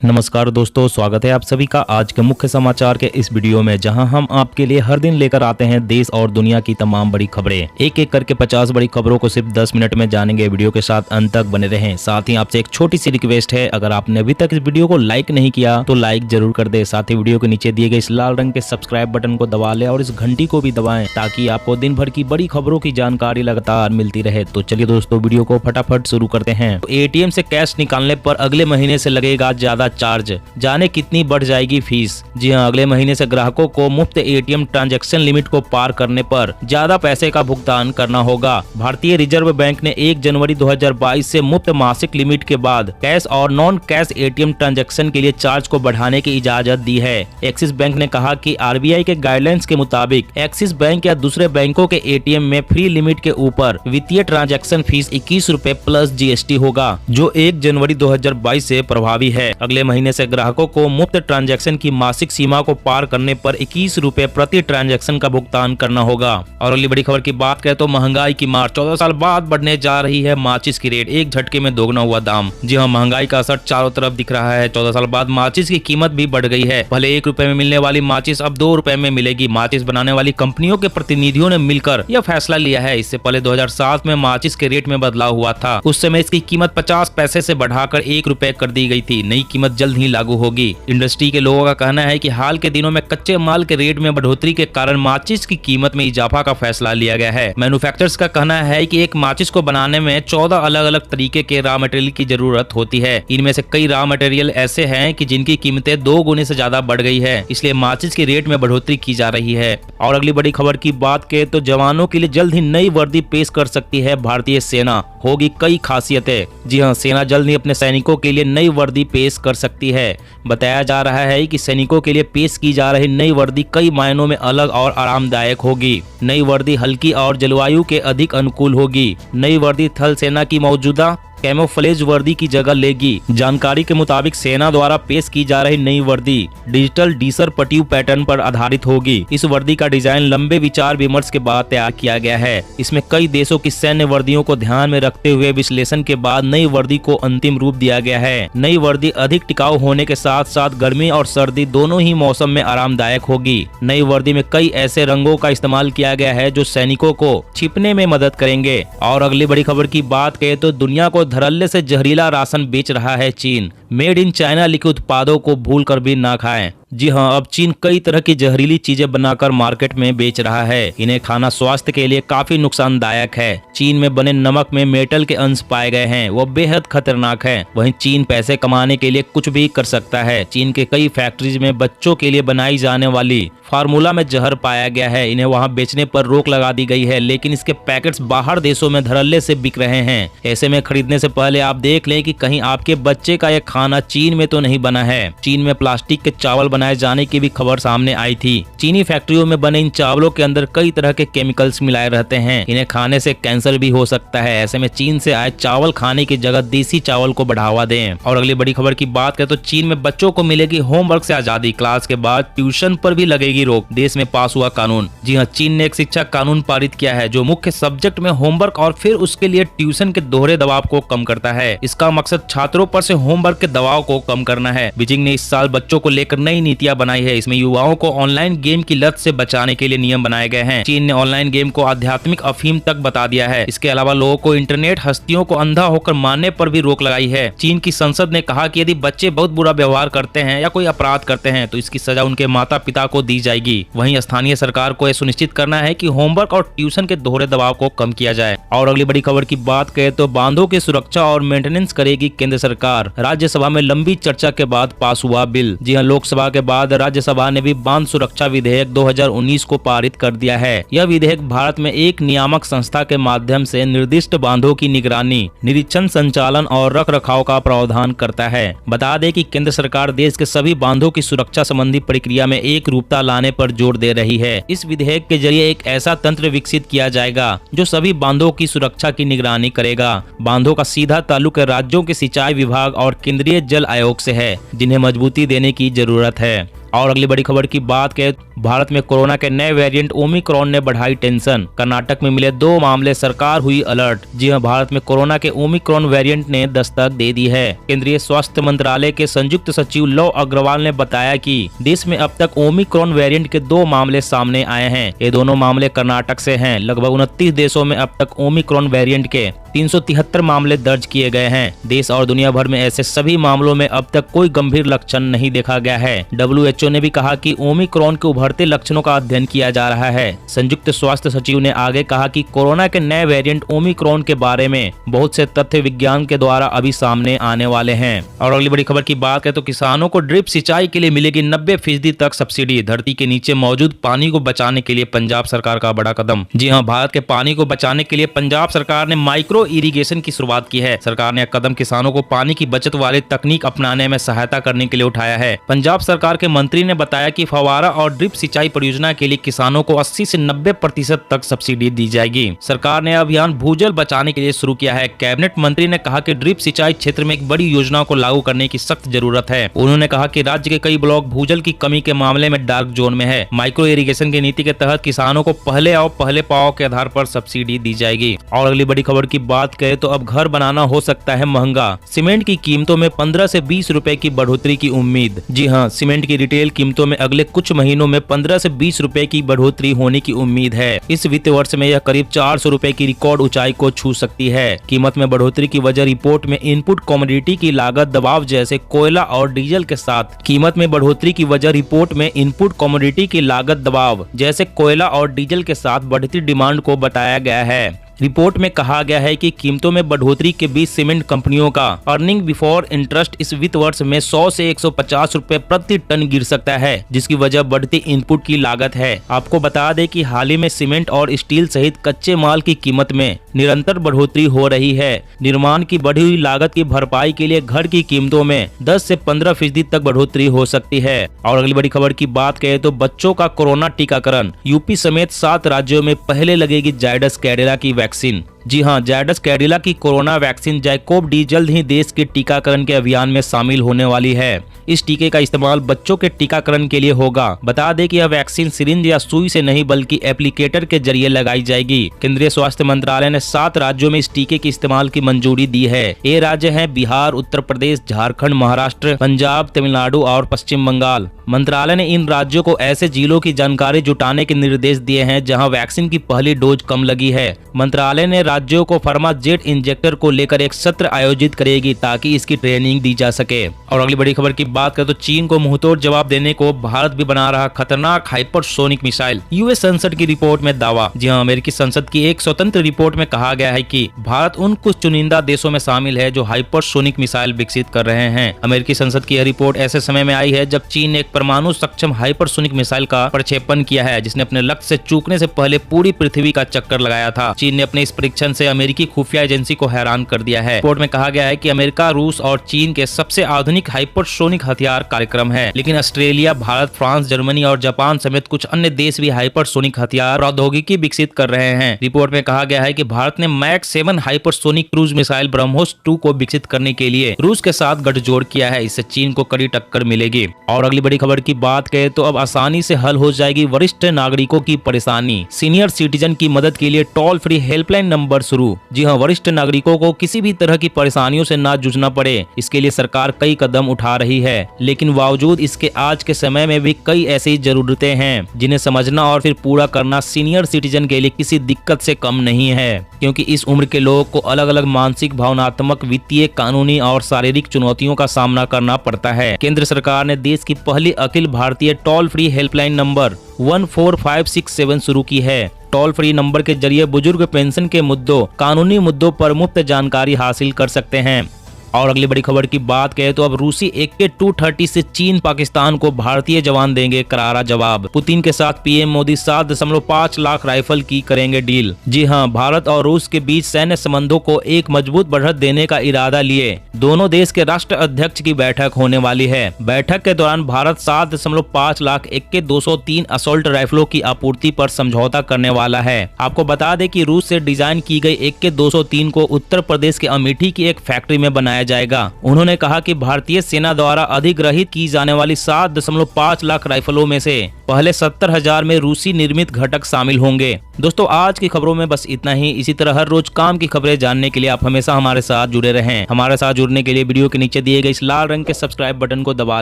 नमस्कार दोस्तों, स्वागत है आप सभी का आज के मुख्य समाचार के इस वीडियो में, जहां हम आपके लिए हर दिन लेकर आते हैं देश और दुनिया की तमाम बड़ी खबरें। एक एक करके 50 बड़ी खबरों को सिर्फ 10 मिनट में जानेंगे। वीडियो के साथ अंत तक बने रहें। साथ ही आपसे एक छोटी सी रिक्वेस्ट है, अगर आपने अभी तक इस वीडियो को लाइक नहीं किया तो लाइक जरूर कर दे। साथ ही वीडियो के नीचे दिए गए इस लाल रंग के सब्सक्राइब बटन को दबा ले और इस घंटी को भी दबाएं, ताकि आपको दिन भर की बड़ी खबरों की जानकारी लगातार मिलती रहे। तो चलिए दोस्तों, वीडियो को फटाफट शुरू करते हैं। एटीएम से कैश निकालने पर अगले महीने से लगेगा ज्यादा चार्ज, जाने कितनी बढ़ जाएगी फीस। जी हां, अगले महीने से ग्राहकों को मुफ्त एटीएम ट्रांजैक्शन लिमिट को पार करने पर ज्यादा पैसे का भुगतान करना होगा। भारतीय रिजर्व बैंक ने 1 जनवरी 2022 से मुफ्त मासिक लिमिट के बाद कैश और नॉन कैश एटीएम ट्रांजैक्शन के लिए चार्ज को बढ़ाने की इजाजत दी है। एक्सिस बैंक ने कहा कि आरबीआई के गाइडलाइंस के मुताबिक एक्सिस बैंक या दूसरे बैंकों के एटीएम में फ्री लिमिट के ऊपर वित्तीय ट्रांजैक्शन फीस 21 रुपए प्लस जीएसटी होगा, जो 1 जनवरी 2022 से प्रभावी है। अगले महीने से ग्राहकों को मुफ्त ट्रांजैक्शन की मासिक सीमा को पार करने पर 21 रुपए प्रति ट्रांजैक्शन का भुगतान करना होगा। और अगली बड़ी खबर की बात करें तो महंगाई की मार, 14 साल बाद बढ़ने जा रही है माचिस की रेट, एक झटके में दोगुना हुआ दाम। जी हां, महंगाई का असर चारों तरफ दिख रहा है। 14 साल बाद माचिस की कीमत भी बढ़ गई है। पहले 1 रुपए में मिलने वाली माचिस अब 2 रुपए में मिलेगी। माचिस बनाने वाली कंपनियों के प्रतिनिधियों ने मिलकर यह फैसला लिया है। इससे पहले 2007 में माचिस के रेट में बदलाव हुआ था। उस समय इसकी कीमत 50 पैसे से बढ़ाकर 1 रुपए कर दी गई थी। नई कीमत जल्द ही लागू होगी। इंडस्ट्री के लोगों का कहना है कि हाल के दिनों में कच्चे माल के रेट में बढ़ोतरी के कारण माचिस की कीमत में इजाफा का फैसला लिया गया है। मैन्युफैक्चरर्स का कहना है कि एक माचिस को बनाने में 14 अलग अलग तरीके के रॉ मटेरियल की जरूरत होती है। इनमें से कई रॉ मटेरियल ऐसे हैं कि जिनकी कीमतें 2 गुने से ज्यादा बढ़ गई है, इसलिए माचिस के रेट में बढ़ोतरी की जा रही है। और अगली बड़ी खबर की बात करें तो जवानों के लिए जल्द ही नई वर्दी पेश कर सकती है भारतीय सेना, होगी कई खासियतें। जी हां, सेना जल्द ही अपने सैनिकों के लिए नई वर्दी पेश कर सकती है। बताया जा रहा है कि सैनिकों के लिए पेश की जा रही नई वर्दी कई मायनों में अलग और आरामदायक होगी। नई वर्दी हल्की और जलवायु के अधिक अनुकूल होगी। नई वर्दी थल सेना की मौजूदा कैमोफ्लेज वर्दी की जगह लेगी। जानकारी के मुताबिक सेना द्वारा पेश की जा रही नई वर्दी डिजिटल डीसर पट्यू पैटर्न पर आधारित होगी। इस वर्दी का डिजाइन लंबे विचार विमर्श के बाद तैयार किया गया है। इसमें कई देशों की सैन्य वर्दियों को ध्यान में रखते हुए विश्लेषण के बाद नई वर्दी को अंतिम रूप दिया गया है। नई वर्दी अधिक टिकाऊ होने के साथ साथ गर्मी और सर्दी दोनों ही मौसम में आरामदायक होगी। नई वर्दी में कई ऐसे रंगों का इस्तेमाल किया गया है जो सैनिकों को छिपने में मदद करेंगे। और अगली बड़ी खबर की बात करें तो दुनिया को धड़ल्ले से जहरीला राशन बेच रहा है चीन। मेड इन चाइना लिखे उत्पादों को भूलकर भी ना खाएं। जी हां, अब चीन कई तरह की जहरीली चीजें बनाकर मार्केट में बेच रहा है। इन्हें खाना स्वास्थ्य के लिए काफी नुकसानदायक है। चीन में बने नमक में मेटल के अंश पाए गए हैं, वो बेहद खतरनाक है। वहीं चीन पैसे कमाने के लिए कुछ भी कर सकता है। चीन के कई फैक्ट्रीज में बच्चों के लिए बनाई जाने वाली फार्मूला में जहर पाया गया है। इन्हें वहां बेचने पर रोक लगा दी गई है, लेकिन इसके पैकेट्स बाहर देशों में धड़ल्ले से बिक रहे हैं। ऐसे में खरीदने से पहले आप देख लें कि कहीं आपके बच्चे का यह खाना चीन में तो नहीं बना है। चीन में प्लास्टिक के चावल बनाए जाने की भी खबर सामने आई थी। चीनी फैक्ट्रियों में बने इन चावलों के अंदर कई तरह के केमिकल्स मिलाए रहते हैं। इन्हें खाने से कैंसर भी हो सकता है। ऐसे में चीन से आए चावल खाने की जगह देसी चावल को बढ़ावा दें। और अगली बड़ी खबर की बात करें तो चीन में बच्चों को मिलेगी होमवर्क से आजादी, क्लास के बाद ट्यूशन पर भी लगेगी रोक। देश में पास हुआ कानून। जी हां, चीन ने एक शिक्षा कानून पारित किया है जो मुख्य सब्जेक्ट में होमवर्क और फिर उसके लिए ट्यूशन के दोहरे दबाव को कम करता है। इसका मकसद छात्रों पर से होमवर्क के दबाव को कम करना है। बीजिंग ने इस साल बच्चों को लेकर नई नीतियां बनाई है। इसमें युवाओं को ऑनलाइन गेम की लत से बचाने के लिए नियम बनाए गए हैं। चीन ने ऑनलाइन गेम को आध्यात्मिक अफीम तक बता दिया है। इसके अलावा लोगों को इंटरनेट हस्तियों को अंधा होकर मानने पर भी रोक लगाई है। चीन की संसद ने कहा कि यदि बच्चे बहुत बुरा व्यवहार करते हैं या कोई अपराध करते हैं तो इसकी सजा उनके माता पिता को दी जाएगी। वहीं स्थानीय सरकार को यह सुनिश्चित करना है कि होमवर्क और ट्यूशन के दोहरे दबाव को कम किया जाए। और अगली बड़ी खबर की बात करें तो बांधों की सुरक्षा और मेंटेनेंस करेगी केंद्र सरकार। राज्यसभा में लंबी चर्चा के बाद पास हुआ बिल। जी हां, लोकसभा के बाद राज्यसभा ने भी बांध सुरक्षा विधेयक 2019 को पारित कर दिया है। यह विधेयक भारत में एक नियामक संस्था के माध्यम से निर्दिष्ट बांधों की निगरानी, निरीक्षण, संचालन और रख रखाव का प्रावधान करता है। बता दें कि केंद्र सरकार देश के सभी बांधों की सुरक्षा संबंधी प्रक्रिया में एक रूपता लाने पर जोर दे रही है। इस विधेयक के जरिए एक ऐसा तंत्र विकसित किया जाएगा जो सभी बांधों की सुरक्षा की निगरानी करेगा। बांधों का सीधा ताल्लुक राज्यों के सिंचाई विभाग और केंद्रीय जल आयोग से है, जिन्हें मजबूती देने की जरूरत है। और अगली बड़ी खबर की बात करें, भारत में कोरोना के नए वेरिएंट ओमिक्रॉन ने बढ़ाई टेंशन। कर्नाटक में मिले 2 मामले, सरकार हुई अलर्ट। जी हां, भारत में कोरोना के ओमिक्रॉन वेरिएंट ने दस्तक दे दी है। केंद्रीय स्वास्थ्य मंत्रालय के संयुक्त सचिव लव अग्रवाल ने बताया कि देश में अब तक ओमिक्रॉन वेरिएंट के 2 मामले सामने आए हैं। ये दोनों मामले कर्नाटक से हैं। लगभग 29 देशों में अब तक ओमिक्रॉन वेरिएंट के 373 मामले दर्ज किए गए हैं। देश और दुनिया भर में ऐसे सभी मामलों में अब तक कोई गंभीर लक्षण नहीं देखा गया है। WHO ने भी कहा कि ओमिक्रॉन के उभरते लक्षणों का अध्ययन किया जा रहा है। संयुक्त स्वास्थ्य सचिव ने आगे कहा कि कोरोना के नए वेरिएंट ओमिक्रॉन के बारे में बहुत से तथ्य विज्ञान के द्वारा अभी सामने आने वाले हैं। और अगली बड़ी खबर की बात करें तो किसानों को ड्रिप सिंचाई के लिए मिलेगी 90% तक सब्सिडी। धरती के नीचे मौजूद पानी को बचाने के लिए पंजाब सरकार का बड़ा कदम। जी हां, भारत के पानी को बचाने के लिए पंजाब सरकार ने माइक्रो इरिगेशन की शुरुआत की है। सरकार ने यह कदम किसानों को पानी की बचत वाली तकनीक अपनाने में सहायता करने के लिए उठाया है। पंजाब सरकार के मंत्री ने बताया कि फव्वारा और ड्रिप सिंचाई परियोजना के लिए किसानों को 80 से 90% तक सब्सिडी दी जाएगी। सरकार ने अभियान भूजल बचाने के लिए शुरू किया है। कैबिनेट मंत्री ने कहा कि ड्रिप सिंचाई क्षेत्र में एक बड़ी योजना को लागू करने की सख्त जरूरत है। उन्होंने कहा कि राज्य के कई ब्लॉक भूजल की कमी के मामले में डार्क जोन में है। माइक्रो इरिगेशन की नीति के तहत किसानों को पहले आओ पहले पाओ के आधार पर सब्सिडी दी जाएगी। और अगली बड़ी खबर की बात करें तो अब घर बनाना हो सकता है महंगा। सीमेंट की कीमतों में 15 से 20 रुपए की बढ़ोतरी की उम्मीद। जी हां, सीमेंट की रिटेल कीमतों में अगले कुछ महीनों में 15 से 20 रुपए की बढ़ोतरी होने की उम्मीद है। इस वित्त वर्ष में यह करीब 400 रुपए की रिकॉर्ड ऊंचाई को छू सकती है। कीमत में बढ़ोतरी की वजह रिपोर्ट में इनपुट कमोडिटी की लागत दबाव जैसे कोयला और डीजल के साथ कीमत में बढ़ोतरी की वजह रिपोर्ट में इनपुट कमोडिटी की लागत दबाव जैसे कोयला और डीजल के साथ बढ़ती डिमांड को बताया गया है। रिपोर्ट में कहा गया है कि कीमतों में बढ़ोतरी के बीच सीमेंट कंपनियों का अर्निंग बिफोर इंटरेस्ट इस वित्त वर्ष में 100 से 150 रुपए प्रति टन गिर सकता है, जिसकी वजह बढ़ती इनपुट की लागत है। आपको बता दें कि हाल ही में सीमेंट और स्टील सहित कच्चे माल की कीमत में निरंतर बढ़ोतरी हो रही है। निर्माण की बढ़ी हुई लागत की भरपाई के लिए घर की कीमतों में 10 से 15% तक बढ़ोतरी हो सकती है। और अगली बड़ी खबर की बात करें तो बच्चों का कोरोना टीकाकरण। यूपी समेत 7 राज्यों में पहले लगेगी जायडस कैडिला की वैक्सीन। जी हां, जायडस कैडिला की कोरोना वैक्सीन जाइकोव डी जल्द ही देश के टीकाकरण के अभियान में शामिल होने वाली है। इस टीके का इस्तेमाल बच्चों के टीकाकरण के लिए होगा। बता दें कि यह वैक्सीन सिरिंज या सुई से नहीं बल्कि एप्लीकेटर के जरिए लगाई जाएगी। केंद्रीय स्वास्थ्य मंत्रालय ने 7 राज्यों में इस टीके के इस्तेमाल की मंजूरी दी है। ये राज्य हैं बिहार, उत्तर प्रदेश, झारखंड, महाराष्ट्र, पंजाब, तमिलनाडु और पश्चिम बंगाल। मंत्रालय ने इन राज्यों को ऐसे जिलों की जानकारी जुटाने के निर्देश दिए हैं जहां वैक्सीन की पहली डोज कम लगी है। मंत्रालय ने राज्यों को फार्माजेट इंजेक्टर को लेकर एक सत्र आयोजित करेगी ताकि इसकी ट्रेनिंग दी जा सके। और अगली बड़ी खबर की बात करें तो चीन को मुंहतोड़ जवाब देने को भारत भी बना रहा खतरनाक हाइपरसोनिक मिसाइल। यूएस संसद की रिपोर्ट में दावा। जी हां, अमेरिकी संसद की एक स्वतंत्र रिपोर्ट में कहा गया है कि भारत उन कुछ चुनिंदा देशों में शामिल है जो हाइपरसोनिक मिसाइल विकसित कर रहे हैं। अमेरिकी संसद की यह रिपोर्ट ऐसे समय में आई है जब चीन ने एक परमाणु सक्षम हाइपरसोनिक मिसाइल का प्रक्षेपण किया है, जिसने अपने लक्ष्य से चूकने से पहले पूरी पृथ्वी का चक्कर लगाया था। चीन ने अपने इस परीक्षण से अमेरिकी खुफिया एजेंसी को हैरान कर दिया है। रिपोर्ट में कहा गया है कि अमेरिका, रूस और चीन के सबसे आधुनिक हाइपरसोनिक हथियार कार्यक्रम है, लेकिन ऑस्ट्रेलिया, भारत, फ्रांस, जर्मनी और जापान समेत कुछ अन्य देश भी हाइपरसोनिक हथियार प्रौद्योगिकी विकसित कर रहे हैं। रिपोर्ट में कहा गया है कि भारत ने Mach 7 hypersonic cruise missile BrahMos 2 को विकसित करने के लिए रूस के साथ गठजोड़ किया है। इससे चीन को कड़ी टक्कर मिलेगी। और अगली बड़ी खबर की बात करें तो अब आसानी से हल हो जाएगी वरिष्ठ नागरिकों की परेशानी। सीनियर सिटीजन की मदद के लिए टोल फ्री हेल्पलाइन नंबर शुरू। जी हां, वरिष्ठ नागरिकों को किसी भी तरह की परेशानियों से ना जूझना पड़े, इसके लिए सरकार कई कदम उठा रही है। लेकिन बावजूद इसके आज के समय में भी कई ऐसी जरूरतें हैं जिन्हें समझना और फिर पूरा करना सीनियर सिटीजन के लिए किसी दिक्कत से कम नहीं है, क्योंकि इस उम्र के लोगों को अलग अलग मानसिक, भावनात्मक, वित्तीय, कानूनी और शारीरिक चुनौतियों का सामना करना पड़ता है। केंद्र सरकार ने देश की पहली Akhil Bharatiya toll free helpline number 14567 शुरू की है। टोल फ्री नंबर के जरिए बुजुर्ग पेंशन के मुद्दों, कानूनी मुद्दों पर मुफ्त जानकारी हासिल कर सकते हैं। और अगली बड़ी खबर की बात करें तो अब रूसी AK-230 से चीन पाकिस्तान को भारतीय जवान देंगे करारा जवाब। पुतिन के साथ पीएम मोदी 7.5 लाख राइफल की करेंगे डील। जी हां, भारत और रूस के बीच सैन्य संबंधों को एक मजबूत बढ़त देने का इरादा लिए दोनों देश के राष्ट्र अध्यक्ष की बैठक होने वाली है। बैठक के दौरान भारत 7.5 लाख AK-203 असॉल्ट राइफलों की आपूर्ति पर समझौता करने वाला है। आपको बता दें कि रूस से डिजाइन की गई AK-203 को उत्तर प्रदेश के अमेठी की एक फैक्ट्री में बनाया बनाया जाएगा। उन्होंने कहा कि भारतीय सेना द्वारा अधिग्रहित की जाने वाली 7.5 लाख राइफलों में से पहले 70,000 में रूसी निर्मित घटक शामिल होंगे। दोस्तों आज की खबरों में बस इतना ही। इसी तरह हर रोज काम की खबरें जानने के लिए आप हमेशा हमारे साथ जुड़े रहें। हमारे साथ जुड़ने के लिए वीडियो के नीचे दिए गए इस लाल रंग के सब्सक्राइब बटन को दबा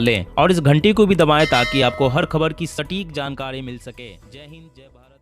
लें और इस घंटी को भी दबाएं ताकि आपको हर खबर की सटीक जानकारी मिल सके। जय हिंद, जय भारत।